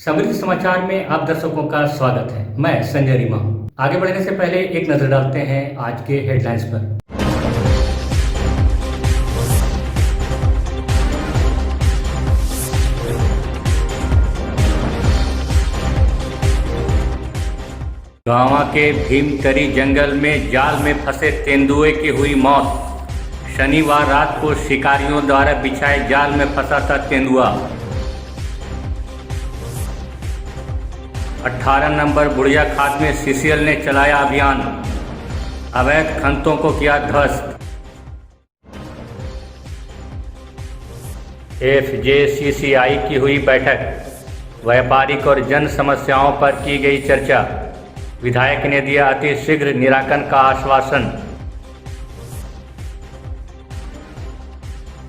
समृद्धि समाचार में आप दर्शकों का स्वागत है। मैं संजय रीमा। आगे बढ़ने से पहले एक नजर डालते हैं आज के हेडलाइंस पर। गांवा के भीमतरी जंगल में जाल में फंसे तेंदुए की हुई मौत। शनिवार रात को शिकारियों द्वारा बिछाए जाल में फंसा था तेंदुआ। 18 नंबर बुढ़िया खाद में सीसीएल ने चलाया अभियान, अवैध खनतों को किया ध्वस्त। FJCCI की हुई बैठक, व्यापारिक और जन समस्याओं पर की गई चर्चा। विधायक ने दिया अति शीघ्र निराकरण का आश्वासन।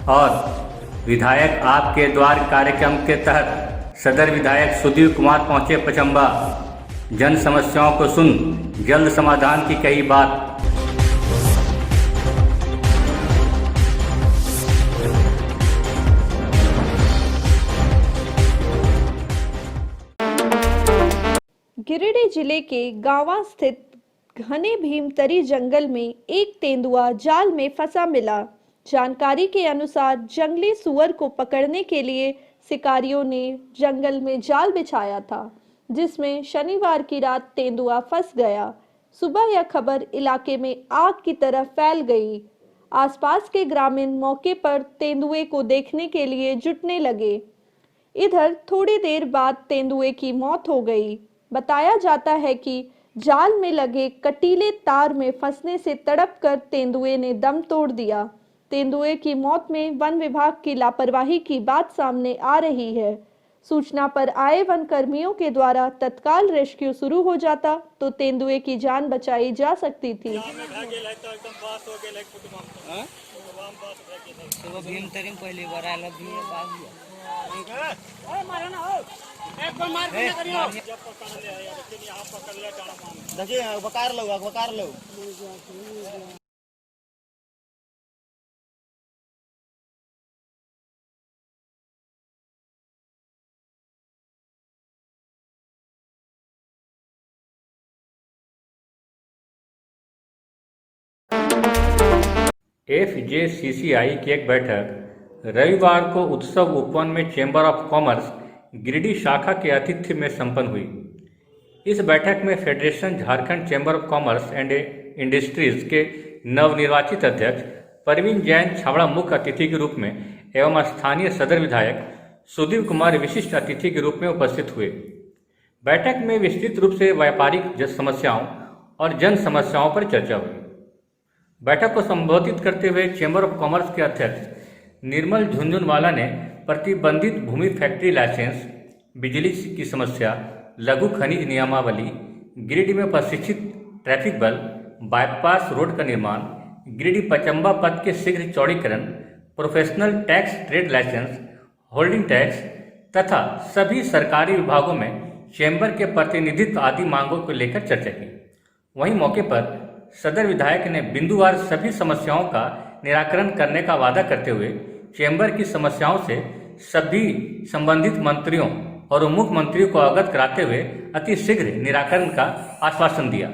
और विधायक आपके द्वार कार्यक्रम के तहत सदर विधायक सुधीर कुमार पहुंचे पचम्बा। जन समस्याओं को सुन जल्द समाधान की कही बात। गिरिडीह जिले के गांवा स्थित घने भीमतरी जंगल में एक तेंदुआ जाल में फंसा मिला। जानकारी के अनुसार जंगली सुअर को पकड़ने के लिए शिकारियों ने जंगल में जाल बिछाया था, जिसमें शनिवार की रात तेंदुआ फंस गया। सुबह यह खबर इलाके में आग की तरह फैल गई। आसपास के ग्रामीण मौके पर तेंदुए को देखने के लिए जुटने लगे। इधर थोड़ी देर बाद तेंदुए की मौत हो गई। बताया जाता है कि जाल में लगे कटीले तार में फंसने से तड़पकर तेंदुए ने दम तोड़ दिया। तेंदुए की मौत में वन विभाग की लापरवाही की बात सामने आ रही है। सूचना पर आए वन कर्मियों के द्वारा तत्काल रेस्क्यू शुरू हो जाता तो तेंदुए की जान बचाई जा सकती थी। FJCCI की एक बैठक रविवार को उत्सव उपवन में चैम्बर ऑफ कॉमर्स गिरिडीह शाखा के आतिथ्य में संपन्न हुई। इस बैठक में federation Jharkhand chamber of commerce and industries के नवनिर्वाचित अध्यक्ष परवीन जैन छाबड़ा मुख्य अतिथि के रूप में एवं स्थानीय सदर विधायक सुधीर कुमार विशिष्ट अतिथि के रूप में उपस्थित हुए। बैठक में विस्तृत रूप से व्यापारिक समस्याओं और जन समस्याओं पर चर्चा हुई। बैठक को संबोधित करते हुए चैम्बर ऑफ कॉमर्स के अध्यक्ष निर्मल झुंझुनवाला ने प्रतिबंधित भूमि फैक्ट्री लाइसेंस, बिजली की समस्या, लघु खनिज नियमावली, गिरिडीह में प्रशिक्षित ट्रैफिक बल, बाईपास रोड का निर्माण, गिरिडीह पचम्बा पथ के शीघ्र चौड़ीकरण, professional tax trade licence, holding tax तथा सभी सरकारी विभागों में चैम्बर के प्रतिनिधित्व आदि मांगों को लेकर चर्चा की। वहीं मौके पर सदर विधायक ने बिंदुवार सभी समस्याओं का निराकरण करने का वादा करते हुए चैम्बर की समस्याओं से सभी संबंधित मंत्रियों और उप मुख्यमंत्रियों को अवगत कराते हुए अति शीघ्र निराकरण का आश्वासन दिया।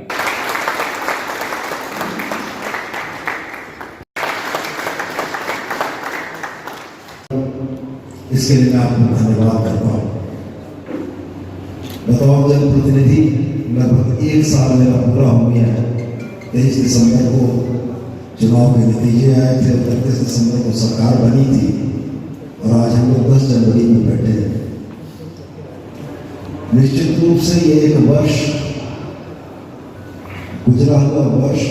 इसके लिए मैं आपको धन्यवाद करता हूँ। बतौर जनप्रतिनिधि लगभग 1 साल मेरा पूरा हो गया है। 23 दिसंबर को चुनाव के नतीजे आए थे, 31 दिसंबर को सरकार बनी थी और आज हम लोग 10 जनवरी में बैठे हैं। निश्चित रूप से ये एक वर्ष, गुजरा हुआ वर्ष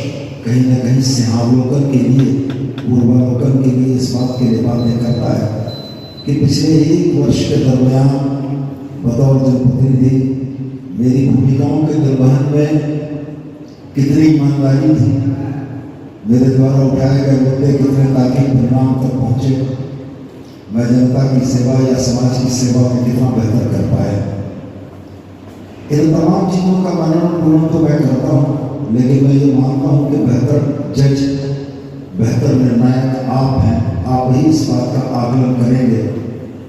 कहीं न कहीं सिंहावलोकन के लिए, पूर्वावलोकन के लिए इस बात के लिए बातें करता है कि पिछले 1 वर्ष के दरमियान बतौर जनप्रतिनिधि मेरी भूमिकाओं के निर्वहन में कितनी ईमानदारी थी, मेरे द्वारा उठाए गए मुद्दे कितने ताकि परिणाम तक पहुँचे, मैं जनता की सेवा या समाज की सेवा में कितना बेहतर कर पाया। इन तमाम चीज़ों का वर्णन पूर्ण तो मैं करता हूँ, लेकिन मैं ये मानता हूँ कि बेहतर जज, बेहतर निर्णायक आप हैं। आप ही इस बात का आकलन करेंगे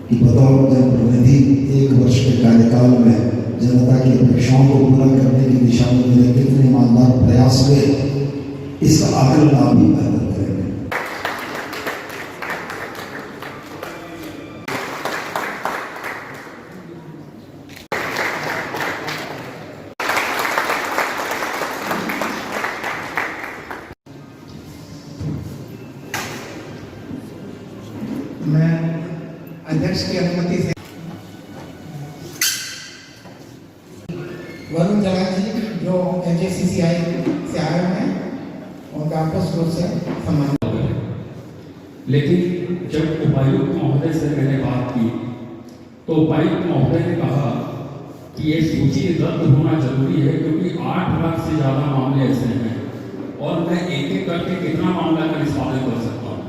कि बतौर जनप्रतिनिधि 1 वर्ष के कार्यकाल में जनता की अपेक्षाओं को पूरा करने की दिशा में मेरे कितने ईमानदार प्रयास हुए, इसका आकलन आप भी बेहतर करेंगे। मैं अध्यक्ष की अनुमति से वरुण जलाल जी जो एचएससीसीआई से आए हुए हैं उनका आपस रूप से सम्मान। लेकिन जब उपायुक्त महोदय से मैंने बात की तो उपायुक्त महोदय ने कहा कि ये सूची रद्द होना जरूरी है क्योंकि 8 लाख से ज़्यादा मामले ऐसे हैं और मैं एक एक करके कितना मामला का निष्पादन कर सकता हूँ,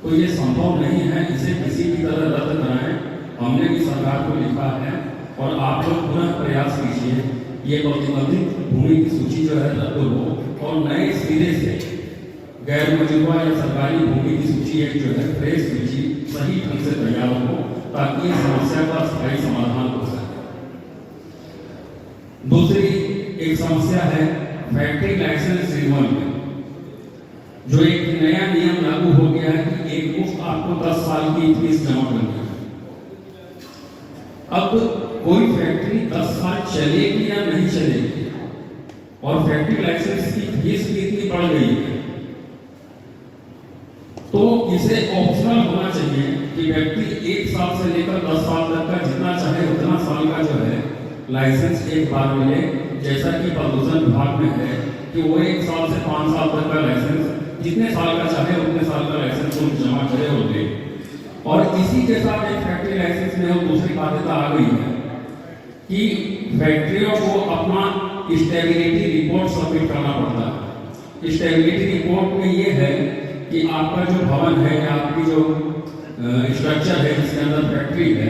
तो ये संभव नहीं है। इसे किसी भी तरह रद्द कराएं। हमने भी सरकार को लिखा है और आप लोग पुनः प्रयास कीजिए ये प्रतिबंधित भूमि की सूची जो है रद्द हो और नए सिरे से गैर मौजूदा या सरकारी भूमि की सूची एक जो है फ्रेश सूची सही ढंग से तैयार हो ताकि इस समस्या का स्थायी समाधान हो सके। दूसरी एक समस्या है फैक्ट्री लाइसेंस रिन्यूअल में, जो एक नया नियम लागू हो गया है कि एक मुश्त आपको 10 साल की फीस जमा करनी है। अब कोई फैक्ट्री 10 साल चलेगी या नहीं चलेगी और फैक्ट्री लाइसेंस की फीस भी इतनी बढ़ गई है, तो इसे ऑप्शनल होना चाहिए कि व्यक्ति 1 साल से लेकर 10 साल तक का जितना चाहे उतना साल का जो है लाइसेंस एक बार मिले, जैसा कि प्रदूषण विभाग में है कि वो 1 साल से 5 साल तक का लाइसेंस जितने साल का चाहे उतने साल का लाइसेंस उन जमा करे होते। और इसी के साथ एक फैक्ट्री लाइसेंस में और दूसरी बाध्यता आ गई है कि फैक्ट्रियों को अपना स्टेबिलिटी रिपोर्ट सबमिट करना पड़ता है। स्टेबिलिटी रिपोर्ट में ये है कि आपका जो भवन है या आपकी जो स्ट्रक्चर है जिसके अंदर फैक्ट्री है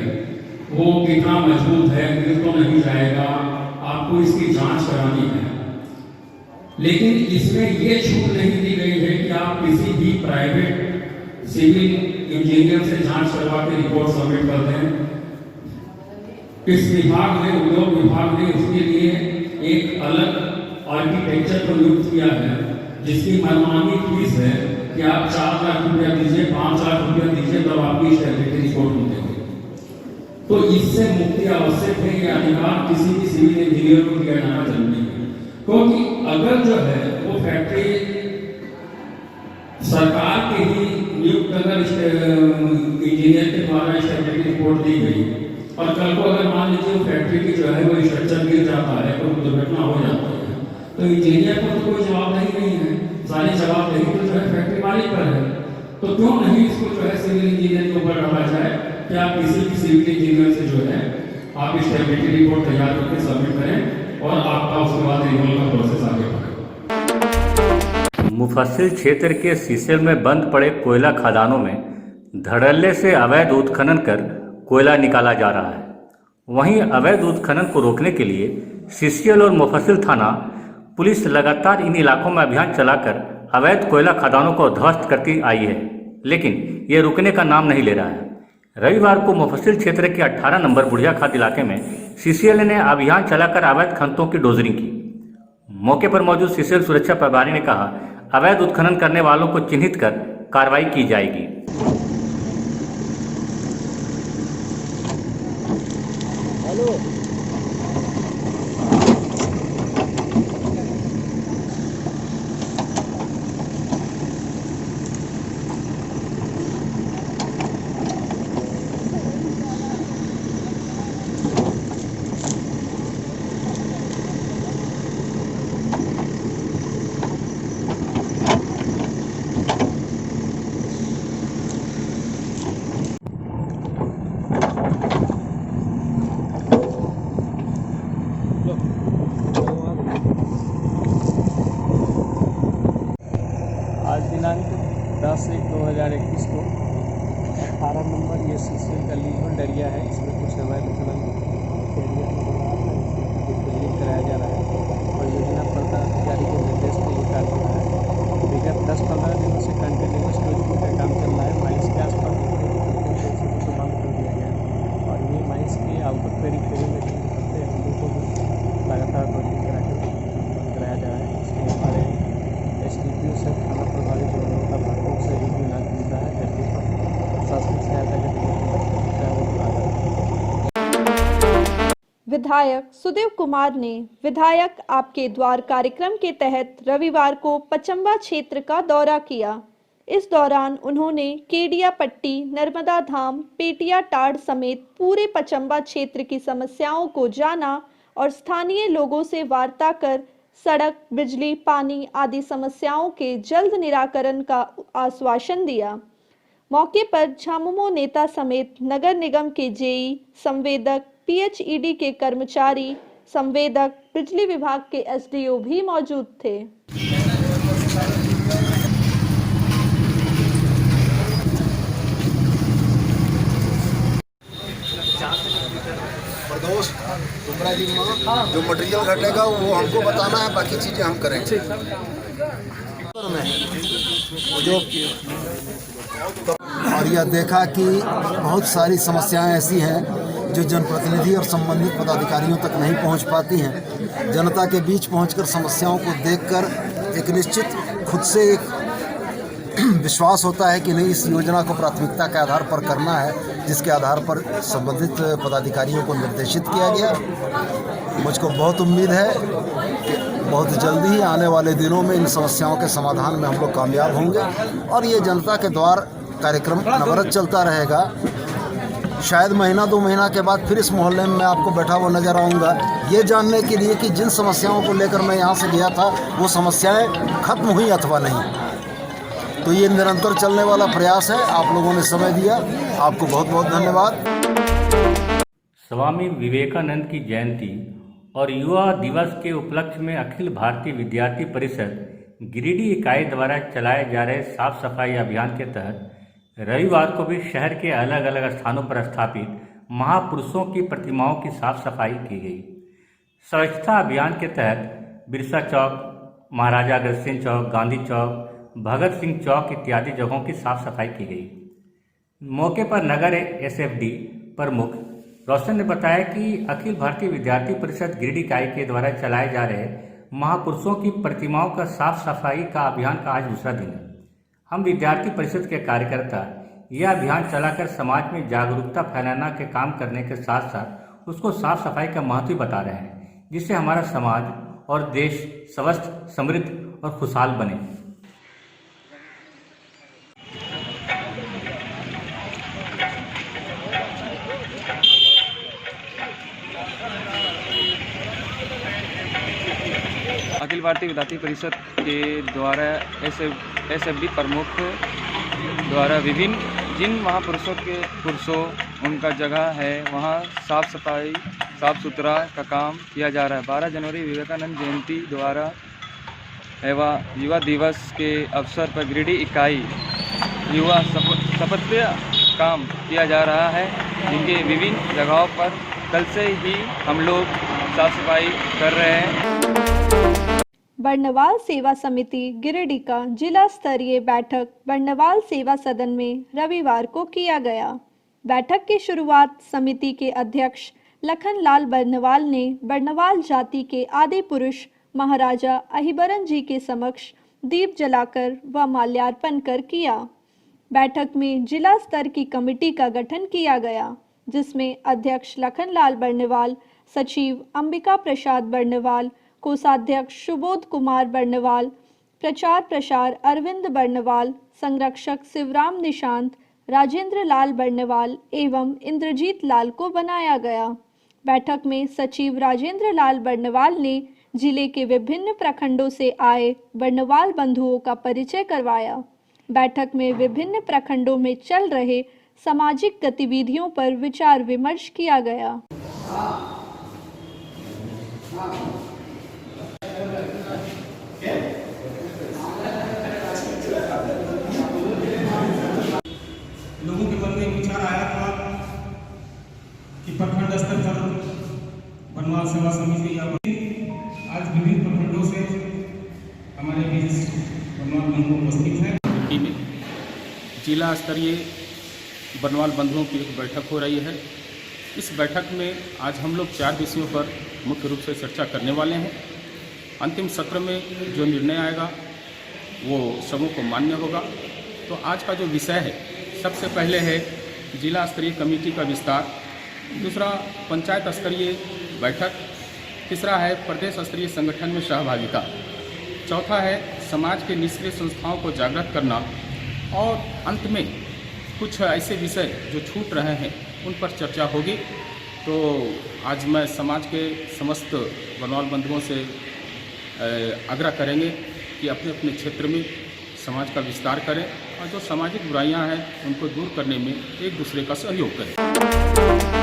वो कितना मजबूत है, गिर तो नहीं जाएगा, आपको इसकी जांच करानी है। लेकिन इसमें ये छूट नहीं दी गई है कि आप किसी भी प्राइवेट सिविल इंजीनियर से जांच करवा के रिपोर्ट सबमिट कर दें। इस विभाग ने, उद्योग विभाग ने उसके लिए एक अलग आर्किटेक्चर को नियुक्त किया है जिसकी मनमानी फीस है कि आप 4 लाख रुपया दीजिए, 5 लाख रुपया दीजिए, तब आपकी स्टेबिलिटी रिपोर्ट मिलेगी। तो इससे मुक्ति आवश्यक है, ये अधिकार किसी भी सिविल इंजीनियर को दिया जाना जरूरी है, क्योंकि अगर जो है वो फैक्ट्री सरकार के ही नियुक्त अगर इंजीनियर के द्वारा स्टेबिलिटी रिपोर्ट दी गई और कल को अगर मान लीजिए वो फैक्ट्री की जो है वो स्ट्रक्चर गिर जाता है, कोई दुर्घटना हो जाती है, तो इंजीनियर को तो कोई जवाबदेही नहीं है, सारी जवाबदेही तो जो है फैक्ट्री मालिक पर है। तो क्यों नहीं इसको जो है सिविल इंजीनियर के ऊपर डाला जाए कि आप किसी भी सिविल इंजीनियर से जो है आप स्टेबिलिटी रिपोर्ट तैयार करके सबमिट करें और आपका उसके बाद रिन्यूअल का प्रोसेस आगे बढ़े। मुफस्सिल क्षेत्र के सीसेल में बंद पड़े कोयला खदानों में धड़ल्ले से अवैध उत्खनन कर कोयला निकाला जा रहा है। वहीं अवैध उत्खनन को रोकने के लिए सीसीएल और मुफस्सिल थाना पुलिस लगातार इन इलाकों में अभियान चलाकर अवैध कोयला खदानों को ध्वस्त करती आई है, लेकिन ये रुकने का नाम नहीं ले रहा है। रविवार को मुफस्सिल क्षेत्र के 18 नंबर बुढ़िया खाद इलाके में सीसीएल ने अभियान चलाकर अवैध खननों की डोजरिंग की। मौके पर मौजूद सीसीएल सुरक्षा प्रभारी ने कहा, अवैध उत्खनन करने वालों को चिन्हित कर कार्रवाई की जाएगी। आज दिनांक 10/1/2021 को 18 नंबर ये सीसीएल का लीज होल्ड एरिया है। इसमें कुछ अवैध खनन एरिया बिल्डिंग कराया जा रहा है और योजना पदाधिकारी के निर्देश पर ये कार्य हो रहा है। विगत 10-15 दिनों से कंटिन्यूस रोजगार का काम चल रहा है। माइल्स के आसपास बंद कर दिया गया है। विधायक सुदेव कुमार ने विधायक आपके द्वार कार्यक्रम के तहत रविवार को पचम्बा क्षेत्र का दौरा किया। इस दौरान उन्होंने केडिया पट्टी, नर्मदा धाम, पेटिया टाड़ समेत पूरे पचम्बा क्षेत्र की समस्याओं को जाना और स्थानीय लोगों से वार्ता कर सड़क, बिजली, पानी आदि समस्याओं के जल्द निराकरण का आश्वासन दिया। मौके पर झामुमो नेता समेत नगर निगम के जेई, संवेदक, पीएचईडी के कर्मचारी, संवेदक, बिजली विभाग के एसडीओ भी मौजूद थे। प्रदोष डुमरा जी में जो मटेरियल घटेगा वो हमको बताना है, बाकी चीज़ें हम करेंगे। जो और यह देखा कि बहुत सारी समस्याएं ऐसी हैं जो जनप्रतिनिधि और संबंधित पदाधिकारियों तक नहीं पहुंच पाती हैं। जनता के बीच पहुंचकर समस्याओं को देखकर एक निश्चित खुद से एक विश्वास होता है कि नहीं, इस योजना को प्राथमिकता के आधार पर करना है, जिसके आधार पर संबंधित पदाधिकारियों को निर्देशित किया गया। मुझको बहुत उम्मीद है कि बहुत जल्दी ही आने वाले दिनों में इन समस्याओं के समाधान में हम लोग कामयाब होंगे और ये जनता के द्वार कार्यक्रम अनवरत चलता रहेगा। शायद महीना 2 महीना के बाद फिर इस मोहल्ले में मैं आपको बैठा हुआ नजर आऊँगा, ये जानने के लिए कि जिन समस्याओं को लेकर मैं यहाँ से गया था वो समस्याएँ खत्म हुई अथवा नहीं। तो ये निरंतर चलने वाला प्रयास है। आप लोगों ने समय दिया, आपको बहुत बहुत धन्यवाद। स्वामी विवेकानंद की जयंती और युवा दिवस के उपलक्ष्य में अखिल भारतीय विद्यार्थी परिषद गिरिडीह इकाई द्वारा चलाए जा रहे साफ सफाई अभियान के तहत रविवार को भी शहर के अलग अलग स्थानों पर स्थापित महापुरुषों की प्रतिमाओं की साफ सफाई की गई। स्वच्छता अभियान के तहत बिरसा चौक, महाराजा अग्रसेन चौक, गांधी चौक, भगत सिंह चौक इत्यादि जगहों की साफ सफाई की गई। मौके पर नगर एसएफडी प्रमुख रोशन ने बताया कि अखिल भारतीय विद्यार्थी परिषद गिरिडीह इकाई के द्वारा चलाए जा रहे महापुरुषों की प्रतिमाओं का साफ सफाई का अभियान का आज दूसरा दिन है। हम विद्यार्थी परिषद के कार्यकर्ता यह अभियान चलाकर समाज में जागरूकता फैलाना के काम करने के साथ साथ उसको साफ सफाई का महत्व बता रहे हैं, जिससे हमारा समाज और देश स्वस्थ, समृद्ध और खुशहाल बने। अखिल भारतीय विद्यार्थी परिषद के द्वारा एसएफडी प्रमुख द्वारा विभिन्न जिन महापुरुषों उनका जगह है वहाँ साफ सफाई, साफ सुथरा का काम किया जा रहा है। 12 जनवरी विवेकानंद जयंती द्वारा एवं युवा दिवस के अवसर पर गिरिडीह इकाई युवा शपथ काम किया जा रहा है, जिनके विभिन्न जगहों पर कल से ही हम लोग साफ सफाई कर रहे हैं। बरनवाल सेवा समिति गिरिडीह का जिला स्तरीय बैठक बरनवाल सेवा सदन में रविवार को किया गया। बैठक की शुरुआत समिति के अध्यक्ष लखनलाल बरनवाल ने बरनवाल जाति के आदि पुरुष महाराजा अहिबरन जी के समक्ष दीप जलाकर व माल्यार्पण कर किया। बैठक में जिला स्तर की कमेटी का गठन किया गया, जिसमें अध्यक्ष लखनलाल बरनवाल, सचिव अंबिका प्रसाद बरनवाल, कोषाध्यक्ष सुबोध कुमार बरनवाल, प्रचार प्रसार अरविंद बरनवाल, संरक्षक शिवराम निशांत, राजेंद्र लाल बरनवाल एवं इंद्रजीत लाल को बनाया गया। बैठक में सचिव राजेंद्र लाल बरनवाल ने जिले के विभिन्न प्रखंडों से आए बरनवाल बंधुओं का परिचय करवाया। बैठक में विभिन्न प्रखंडों में चल रहे सामाजिक गतिविधियों पर विचार विमर्श किया गया। लोगों के मन में विचार आया था कि प्रखंड स्तर पर बरनवाल सेवा समिति या आज विभिन्न प्रखंडों से हमारे बीच बरनवाल बंधु उपस्थित हैं। जिला स्तरीय बरनवाल बंधुओं की एक बैठक हो रही है। इस बैठक में आज हम लोग 4 विषयों पर मुख्य रूप से चर्चा करने वाले हैं। अंतिम सत्र में जो निर्णय आएगा वो सबों को मान्य होगा। तो आज का जो विषय है, सबसे पहले है जिला स्तरीय कमेटी का विस्तार, दूसरा पंचायत स्तरीय बैठक। तीसरा है प्रदेश स्तरीय संगठन में सहभागिता। चौथा है समाज के निष्क्रिय संस्थाओं को जागृत करना। और अंत में कुछ ऐसे विषय जो छूट रहे हैं उन पर चर्चा होगी। तो आज मैं समाज के समस्त बनवाल बंधुओं से आग्रह करेंगे कि अपने अपने क्षेत्र में समाज का विस्तार करें और जो सामाजिक बुराइयां हैं उनको दूर करने में एक दूसरे का सहयोग करें।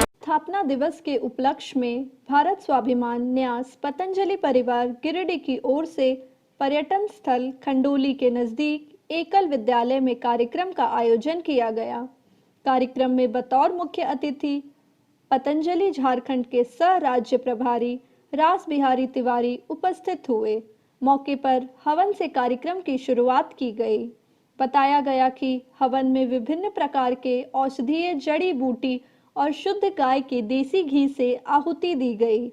स्थापना दिवस के उपलक्ष्य में भारत स्वाभिमान न्यास पतंजलि परिवार गिरिडीह की ओर से पर्यटन स्थल खंडोली के नजदीक एकल विद्यालय में कार्यक्रम का आयोजन किया गया। कार्यक्रम में बतौर मुख्य अतिथि पतंजलि झारखंड के सह राज्य प्रभारी रास बिहारी तिवारी उपस्थित हुए। मौके पर हवन से कार्यक्रम की शुरुआत की गई। बताया गया कि हवन में विभिन्न प्रकार के औषधीय जड़ी बूटी और शुद्ध गाय के देसी घी से आहुति दी गई।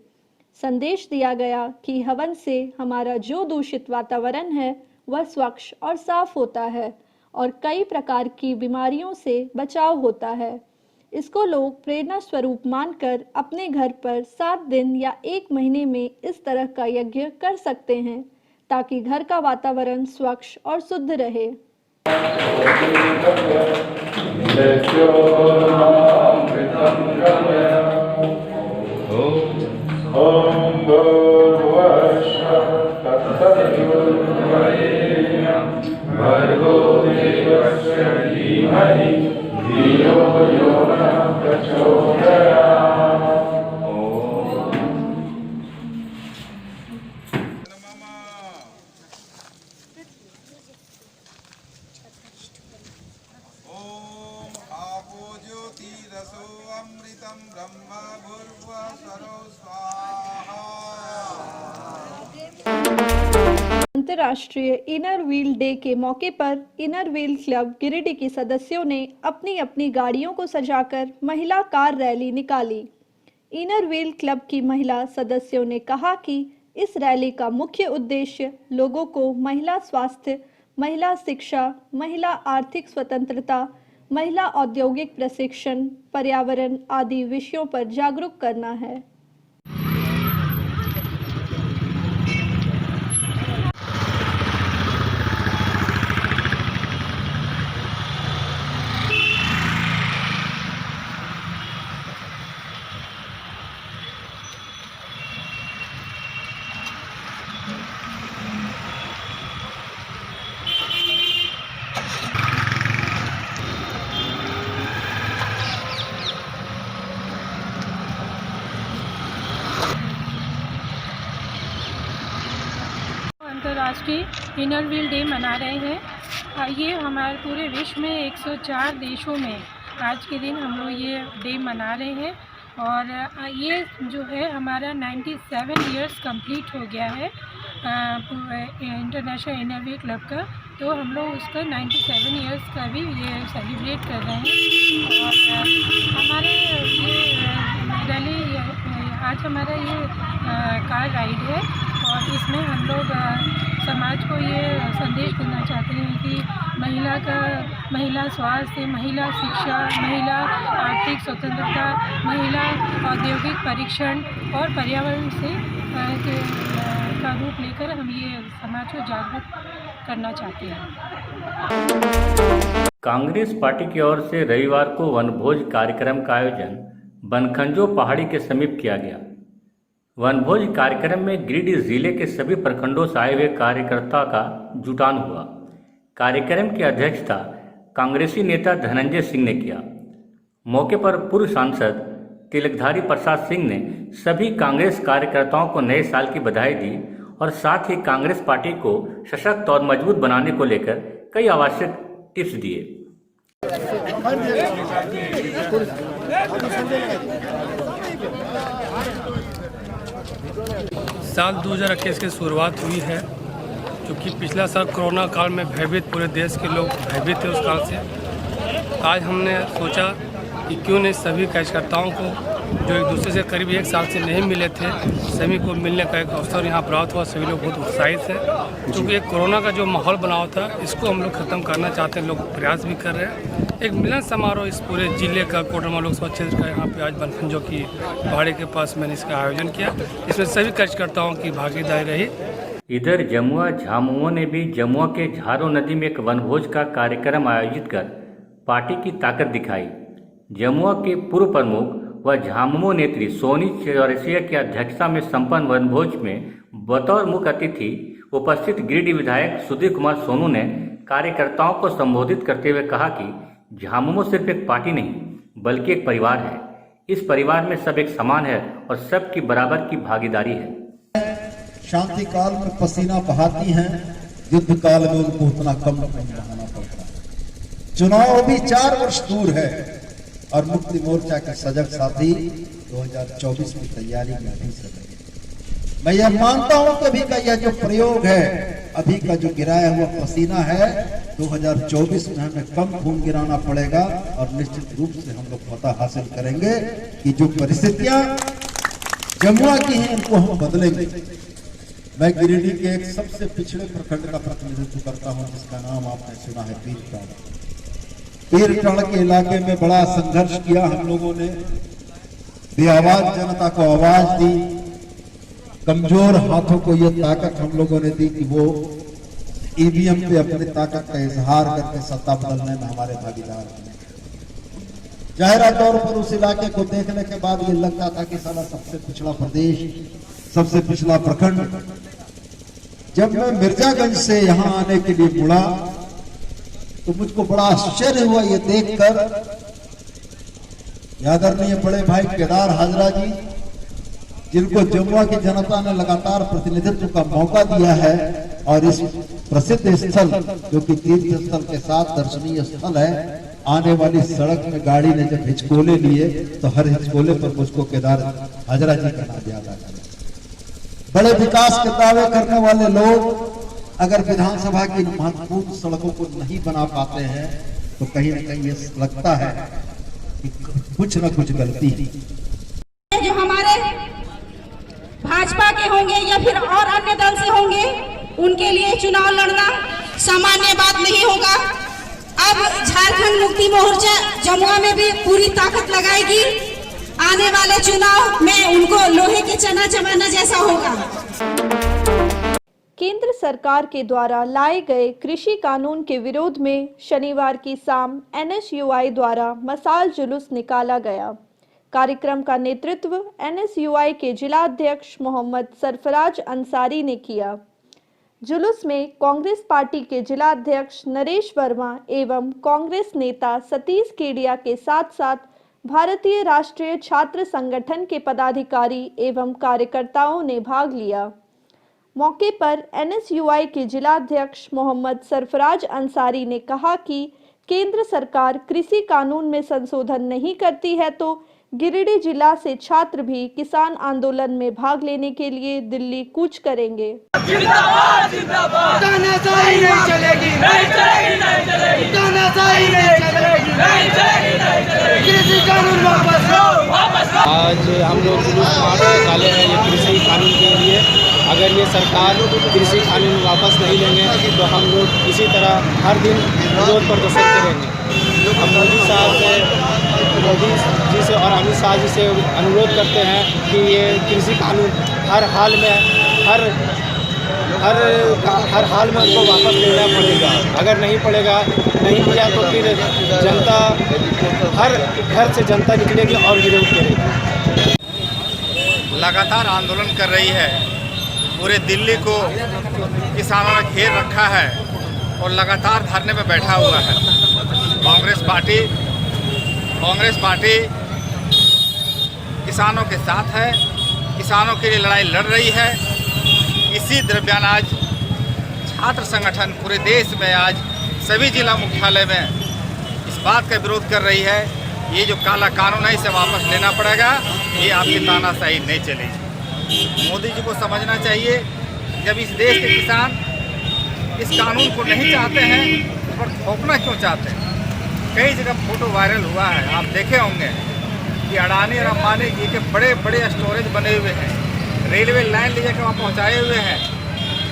संदेश दिया गया कि हवन से हमारा जो दूषित वातावरण है वह स्वच्छ और साफ होता है और कई प्रकार की बीमारियों से बचाव होता है। इसको लोग प्रेरणा स्वरूप मानकर अपने घर पर 7 दिन या 1 महीने में इस तरह का यज्ञ कर सकते हैं ताकि घर का वातावरण स्वच्छ और शुद्ध रहे। अंतर्राष्ट्रीय इनर व्हील डे के मौके पर इनर व्हील क्लब गिरिडीह के सदस्यों ने अपनी अपनी गाड़ियों को सजाकर महिला कार रैली निकाली। इनर व्हील क्लब की महिला सदस्यों ने कहा कि इस रैली का मुख्य उद्देश्य लोगों को महिला स्वास्थ्य, महिला शिक्षा, महिला आर्थिक स्वतंत्रता, महिला औद्योगिक प्रशिक्षण, पर्यावरण आदि विषयों पर जागरूक करना है। अंतर्राष्ट्रीय इनर व्हील डे मना रहे हैं। ये हमारे पूरे विश्व में 104 देशों में आज के दिन हम लोग ये डे मना रहे हैं और ये जो है हमारा 97 इयर्स कंप्लीट हो गया है इंटरनेशनल इनर व्हील क्लब का। तो हम लोग उसका 97 इयर्स का भी ये सेलिब्रेट कर रहे हैं। और हमारे ये रैली आज हमारा ये कार राइड है और इसमें हम लोग समाज को ये संदेश देना चाहते हैं कि महिला स्वास्थ्य, महिला शिक्षा, महिला आर्थिक स्वतंत्रता, महिला औद्योगिक परीक्षण और पर्यावरण से का रूप लेकर हम ये समाज को जागरूक करना चाहते हैं। कांग्रेस पार्टी की ओर से रविवार को वनभोज कार्यक्रम का आयोजन बनखंजो पहाड़ी के समीप किया गया। वनभोज कार्यक्रम में गिरिडीह जिले के सभी प्रखंडों से आए हुए कार्यकर्ता का जुटान हुआ। कार्यक्रम की अध्यक्षता कांग्रेसी नेता धनंजय सिंह ने किया। मौके पर पूर्व सांसद तिलकधारी प्रसाद सिंह ने सभी कांग्रेस कार्यकर्ताओं को नए साल की बधाई दी और साथ ही कांग्रेस पार्टी को सशक्त और मजबूत बनाने को लेकर कई आवश्यक टिप्स दिए। साल 2021 की शुरुआत हुई है, क्योंकि पिछला साल कोरोना काल में भयभीत पूरे देश के लोग भयभीत थे उस काल से। आज हमने सोचा कि क्यों नहीं सभी कार्यकर्ताओं को जो एक दूसरे से करीब 1 साल से नहीं मिले थे, सभी को मिलने का एक अवसर यहाँ प्राप्त हुआ। सभी लोग बहुत उत्साहित हैं, क्योंकि एक कोरोना का जो माहौल बना हुआ था इसको हम लोग ख़त्म करना चाहते हैं। लोग प्रयास भी कर रहे हैं। एक मिलन समारोह इस पूरे जिले का कोडरमा लोकसभा क्षेत्र का यहाँ पे आज बनखंजों की पहाड़ी के पास मैंने इसका आयोजन किया। इसमें सभी कार्यकर्ताओं की भागीदारी रही। इधर जमुआ झामुमो ने भी जमुआ के झारो नदी में एक वनभोज का कार्यक्रम आयोजित कर पार्टी की ताकत दिखाई। जमुआ के पूर्व प्रमुख व झामुमो नेत्री सोनी चौरसिया की अध्यक्षता में संपन्न वनभोज में बतौर मुख्य अतिथि उपस्थित गिरिडीह विधायक सुधीर कुमार सोनू ने कार्यकर्ताओं को संबोधित करते हुए कहा कि झामुमो सिर्फ एक पार्टी नहीं बल्कि एक परिवार है। इस परिवार में सब एक समान है और सबकी बराबर की भागीदारी है। शांति काल में पसीना बहाती हैं, युद्ध काल में उनको उतना कम बहाना पड़ता है। चुनाव अभी 4 वर्ष दूर है और मुक्ति मोर्चा के सजग साथी 2024 की तैयारी में अभी से लगे। मैं यह मानता हूं कि अभी का यह जो प्रयोग है, अभी का जो गिराया हुआ पसीना है, 2024 में हमें कम खून गिराना पड़ेगा और निश्चित रूप से हम लोग पता हासिल करेंगे कि जो परिस्थितियां जमुआ की हैं उनको हम बदलेंगे। मैं गिरिडीह के एक सबसे पिछड़े प्रखंड का प्रतिनिधित्व करता हूं जिसका नाम आपने सुना है पीरटाड़ के इलाके में बड़ा संघर्ष किया हम लोगों ने, बेआवाज जनता को आवाज दी, कमजोर हाथों को यह ताकत हम लोगों ने दी कि वो ईवीएम पे अपनी ताकत का इजहार करके सत्ता बदलने में हमारे भागीदार बने। जाहिरा तौर पर उस इलाके को देखने के बाद ये लगता था कि साला सबसे पिछड़ा प्रदेश, सबसे पिछड़ा प्रखंड। जब मैं मिर्जागंज से यहाँ आने के लिए मुड़ा तो मुझको बड़ा आश्चर्य हुआ ये देखकर। आदरणीय बड़े भाई केदार हाजरा जी, जिनको जमुआ की जनता ने लगातार प्रतिनिधित्व का मौका दिया है और इस प्रसिद्ध स्थल जो कि तीर्थ स्थल के साथ दर्शनीय स्थल है, आने वाली सड़क में गाड़ी ने जब हिचकोले लिए तो हर हिचकोले पर मुझको केदार हाजरा जी का नाम याद आता है। बड़े विकास के दावे करने वाले लोग अगर विधानसभा की महत्वपूर्ण सड़कों को नहीं बना पाते हैं तो कहीं न कहीं ये लगता है कि कुछ न कुछ गलती है। जो हमारे भाजपा के होंगे या फिर और अन्य दल से होंगे, उनके लिए चुनाव लड़ना सामान्य बात नहीं होगा। अब झारखंड मुक्ति मोर्चा जमुआ में भी पूरी ताकत लगाएगी। आने वाले चुनाव में उनको लोहे के चना चबाना जैसा होगा। केंद्र सरकार के द्वारा लाए गए कृषि कानून के विरोध में शनिवार की शाम NSUI द्वारा मशाल जुलूस निकाला गया। कार्यक्रम का नेतृत्व NSUI के जिलाध्यक्ष मोहम्मद सरफराज अंसारी ने किया। जुलूस में कांग्रेस पार्टी के जिलाध्यक्ष नरेश वर्मा एवं कांग्रेस नेता सतीश केडिया के साथ साथ भारतीय राष्ट्रीय छात्र संगठन के पदाधिकारी एवं कार्यकर्ताओं ने भाग लिया। मौके पर NSUI के जिलाध्यक्ष मोहम्मद सरफराज अंसारी ने कहा कि केंद्र सरकार कृषि कानून में संशोधन नहीं करती है तो गिरिडीह जिला से छात्र भी किसान आंदोलन में भाग लेने के लिए दिल्ली कूच करेंगे। जिंदाबाद जिंदाबाद, तानाशाही नहीं चलेगी, नहीं चलेगी, नहीं चलेगी, तानाशाही नहीं चलेगी, नहीं चलेगी, नहीं चलेगी, कृषि कानून वापस लो, वापस लो। आज हम लोग जुलूस मार्च निकाले हैं ये कृषि कानून के लिए। अगर ये सरकार कृषि कानून वापस नहीं लेंगे तो हम लोग इसी तरह हर दिन विरोध प्रदर्शन करेंगे। हम मोदी जी से और अमित शाह जी से अनुरोध करते हैं कि ये कृषि कानून हर हाल में उनको वापस लेना पड़ेगा। अगर नहीं किया तो फिर जनता हर घर से जनता निकलेगी और विरोध करेगी। लगातार आंदोलन कर रही है, पूरे दिल्ली को किसानों ने घेर रखा है और लगातार धरने में बैठा हुआ है। कांग्रेस पार्टी किसानों के साथ है, किसानों के लिए लड़ाई लड़ रही है। इसी दरमियान आज छात्र संगठन पूरे देश में आज सभी जिला मुख्यालय में इस बात का विरोध कर रही है, ये जो काला कानून है इसे वापस लेना पड़ेगा, ये आपकी तानाशाही नहीं चलेगी। मोदी जी को समझना चाहिए, जब इस देश के किसान इस कानून को नहीं चाहते हैं तो पर थोपना क्यों चाहते हैं। कई जगह फोटो वायरल हुआ है, आप देखे होंगे कि अडानी और अंबानी जी के बड़े बड़े स्टोरेज बने हुए हैं, रेलवे लाइन ले जाकर वहाँ पहुँचाए हुए हैं।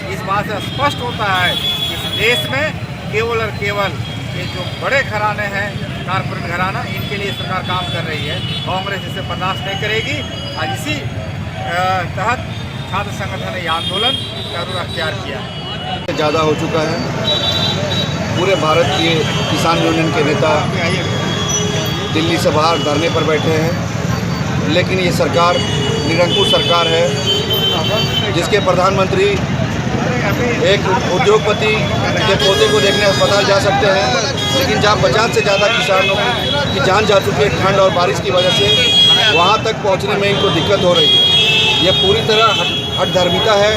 इस बात से स्पष्ट होता है कि इस देश में केवल और केवल ये जो बड़े घराने हैं, कारपोरेट घराना, इनके लिए सरकार काम कर रही है। कांग्रेस इसे बर्दाश्त नहीं करेगी। आज इसी तहत छात्र संगठन ने यह आंदोलन का रूप अख्तियार किया है। ज़्यादा हो चुका है। पूरे भारत के किसान यूनियन के नेता दिल्ली से बाहर धरने पर बैठे हैं, लेकिन ये सरकार निरंकुश सरकार है, जिसके प्रधानमंत्री एक उद्योगपति के पोते को देखने अस्पताल जा सकते हैं, लेकिन जहाँ 50 से ज़्यादा किसानों की जान जा चुकी है ठंड और बारिश की वजह से, वहाँ तक पहुँचने में इनको दिक्कत हो रही है। ये पूरी तरह हठधर्मिता है,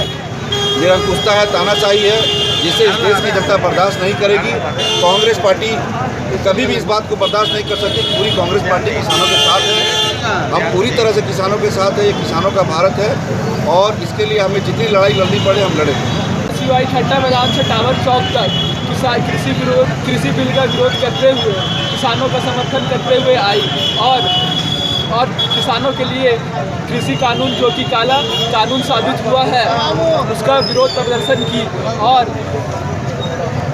निरंकुशता है, तानाशाही है, जिसे इस देश की जनता बर्दाश्त नहीं करेगी। कांग्रेस पार्टी कभी भी इस बात को बर्दाश्त नहीं कर सकती। पूरी कांग्रेस पार्टी किसानों के साथ है, हम पूरी तरह से किसानों के साथ है। ये किसानों का भारत है और इसके लिए हमें जितनी लड़ाई लड़नी पड़े हम लड़ेंगे। शिवाई खट्टा मैदान से टावर चौक तक कृषि बिल का विरोध करते हुए, किसानों का समर्थन करते हुए आई और किसानों के लिए कृषि कानून जो कि काला कानून साबित हुआ है, उसका विरोध प्रदर्शन की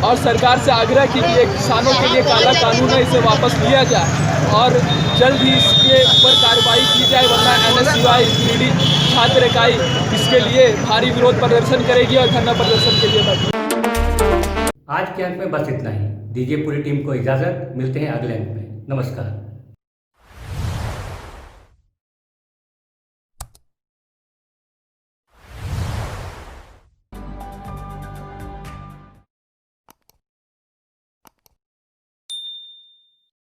और सरकार से आग्रह की कि किसानों के लिए काला कानून है, इसे वापस लिया जाए और जल्द ही इसके ऊपर कार्रवाई की जाए, वरना NSUI गिरिडीह छात्र इकाई इसके लिए भारी विरोध प्रदर्शन करेगी और धरना प्रदर्शन के लिए बैठेगी। आज के अंक में बस इतना ही। दीजिए पूरी टीम को इजाज़त। मिलते हैं अगले अंक में। नमस्कार।